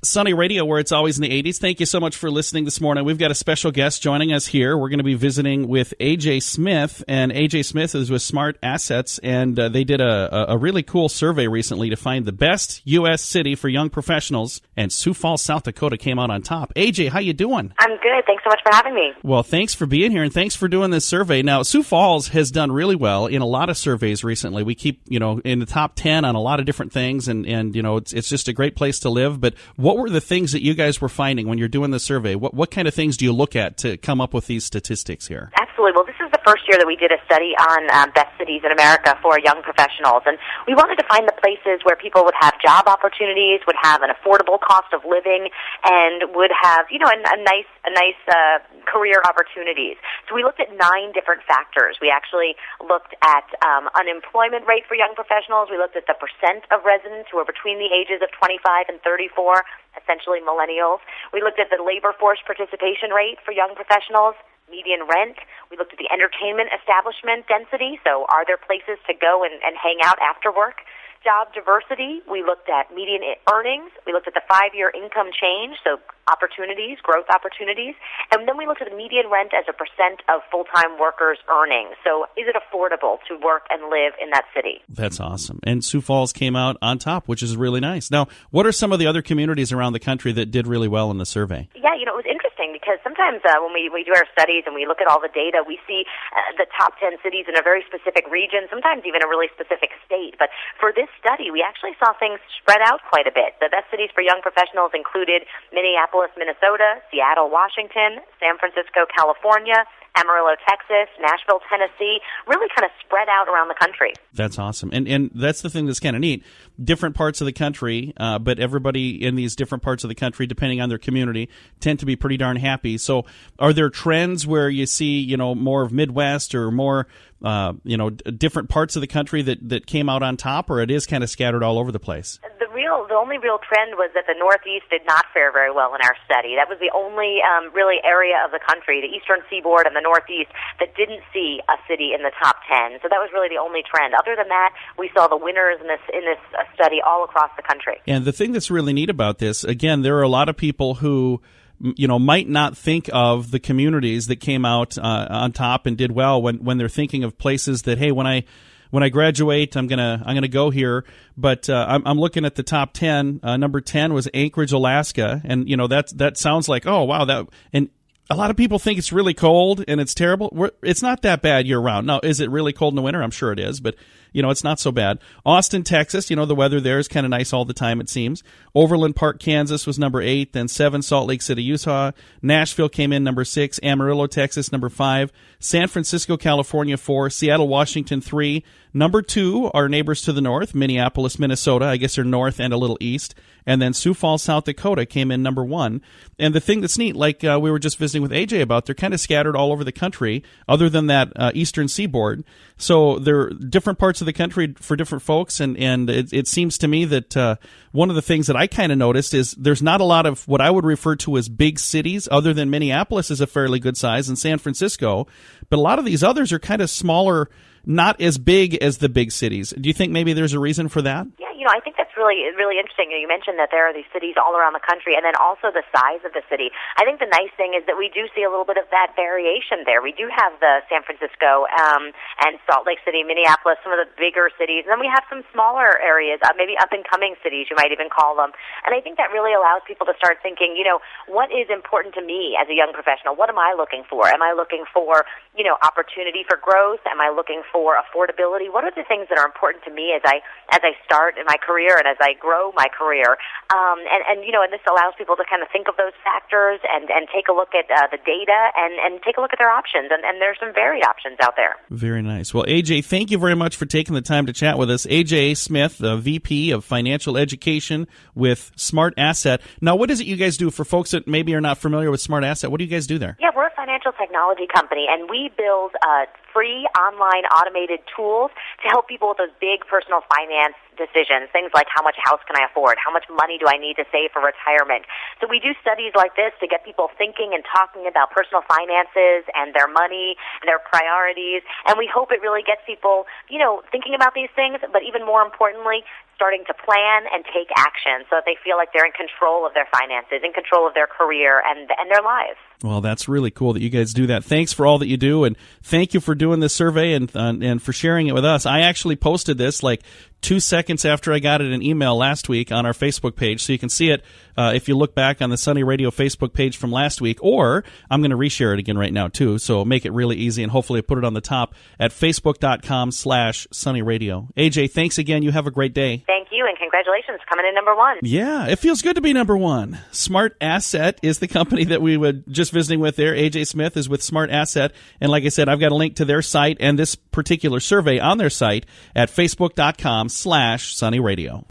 Sunny Radio, where it's always in the 80s. Thank you so much for listening this morning. We've got a special guest joining us here. We're going to be visiting with AJ Smith, and AJ Smith is with SmartAsset, and they did a really cool survey recently to find the best U.S. city for young professionals, and Sioux Falls, South Dakota came out on top. AJ, how you doing? I'm good. Thanks so much for having me. Well, thanks for being here, and thanks for doing this survey. Now, Sioux Falls has done really well in a lot of surveys recently. We keep, in the top 10 on a lot of different things, and it's just a great place to live. But what were the things that you guys were finding when you're doing the survey? What kind of things do you look at to come up with these statistics here? Absolutely. Well, this is the first year that we did a study on best cities in America for young professionals, and we wanted to find the places where people would have job opportunities, would have an affordable cost of living, and would have, a nice career opportunities. So we looked at 9 different factors. We actually looked at unemployment rate for young professionals. We looked at the percent of residents who are between the ages of 25 and 34, essentially millennials. We looked at the labor force participation rate for young professionals, median rent. We looked at the entertainment establishment density, so are there places to go and hang out after work? Job diversity. We looked at median earnings. We looked at the 5-year income change, so opportunities, growth opportunities. And then we looked at the median rent as a percent of full-time workers' earnings. So is it affordable to work and live in that city? That's awesome. And Sioux Falls came out on top, which is really nice. Now, what are some of the other communities around the country that did really well in the survey? Yeah, it was interesting because sometimes when we do our studies and we look at all the data, we see the top 10 cities in a very specific region, sometimes even a really specific state. But for this study, we actually saw things spread out quite a bit. The best cities for young professionals included Minneapolis, Minnesota, Seattle, Washington, San Francisco, California, Amarillo, Texas, Nashville, Tennessee, really kind of spread out around the country. That's awesome. And that's the thing that's kind of neat. Different parts of the country, but everybody in these different parts of the country, depending on their community, tend to be pretty darn happy. So are there trends where you see, more of Midwest or more, different parts of the country that came out on top, or it is kind of scattered all over the place? The only real trend was that the Northeast did not fare very well in our study. That was the only really area of the country, the Eastern Seaboard and the Northeast, that didn't see a city in the top 10. So that was really the only trend. Other than that, we saw the winners in this study all across the country. And the thing that's really neat about this, again, there are a lot of people who might not think of the communities that came out on top and did well when they're thinking of places that, hey, when I graduate, I'm gonna go here. But I'm looking at the top 10. Number 10 was Anchorage, Alaska, and that sounds like, oh wow, and a lot of people think it's really cold and it's terrible. It's not that bad year round. Now, is it really cold in the winter? I'm sure it is, but it's not so bad. Austin, Texas, the weather there is kind of nice all the time, it seems. Overland Park, Kansas was number 8, then 7, Salt Lake City, Utah. Nashville came in number 6, Amarillo, Texas, number 5, San Francisco, California, 4, Seattle, Washington, 3. Number 2, our neighbors to the north, Minneapolis, Minnesota. I guess they're north and a little east. And then Sioux Falls, South Dakota came in number 1. And the thing that's neat, like we were just visiting with AJ about, they're kind of scattered all over the country, other than that eastern seaboard. So they're different parts of the country for different folks. And it seems to me that one of the things that I kind of noticed is there's not a lot of what I would refer to as big cities, other than Minneapolis is a fairly good size and San Francisco. But a lot of these others are kind of smaller, not as big as the big cities. Do you think maybe there's a reason for that? Yeah, I think that's really interesting. You mentioned that there are these cities all around the country, and then also the size of the city. I think the nice thing is that we do see a little bit of that variation there. We do have the San Francisco and Salt Lake City, Minneapolis, some of the bigger cities, and then we have some smaller areas, maybe up-and-coming cities, you might even call them. And I think that really allows people to start thinking, what is important to me as a young professional? What am I looking for? Am I looking for, opportunity for growth? Am I looking for affordability? What are the things that are important to me as I start in my career and as I grow my career? And this allows people to kind of think of those factors and take a look at the data and take a look at their options. And there's some varied options out there. Very nice. Well, AJ, thank you very much for taking the time to chat with us. AJ Smith, the VP of Financial Education with SmartAsset. Now, what is it you guys do for folks that maybe are not familiar with SmartAsset? What do you guys do there? Yeah, we're a financial technology company, and we build free online automated tools to help people with those big personal finance decisions, things like how much house can I afford, how much money do I need to save for retirement. So we do studies like this to get people thinking and talking about personal finances and their money and their priorities. And we hope it really gets people, thinking about these things, but even more importantly, starting to plan and take action so that they feel like they're in control of their finances, in control of their career and their lives. Well, that's really cool that you guys do that. Thanks for all that you do, and thank you for doing this survey and for sharing it with us. I actually posted this like 2 seconds after I got it in email last week on our Facebook page, so you can see it if you look back on the Sunny Radio Facebook page from last week, or I'm going to reshare it again right now too, so make it really easy, and hopefully put it on the top at facebook.com/Sunny Radio. AJ, thanks again. You have a great day. Thank you, and congratulations coming in number one. Yeah, it feels good to be number one. SmartAsset is the company that we were just visiting with there. AJ Smith is with SmartAsset, and like I said, I've got a link to their site and this particular survey on their site at facebook.com/Sunny Radio.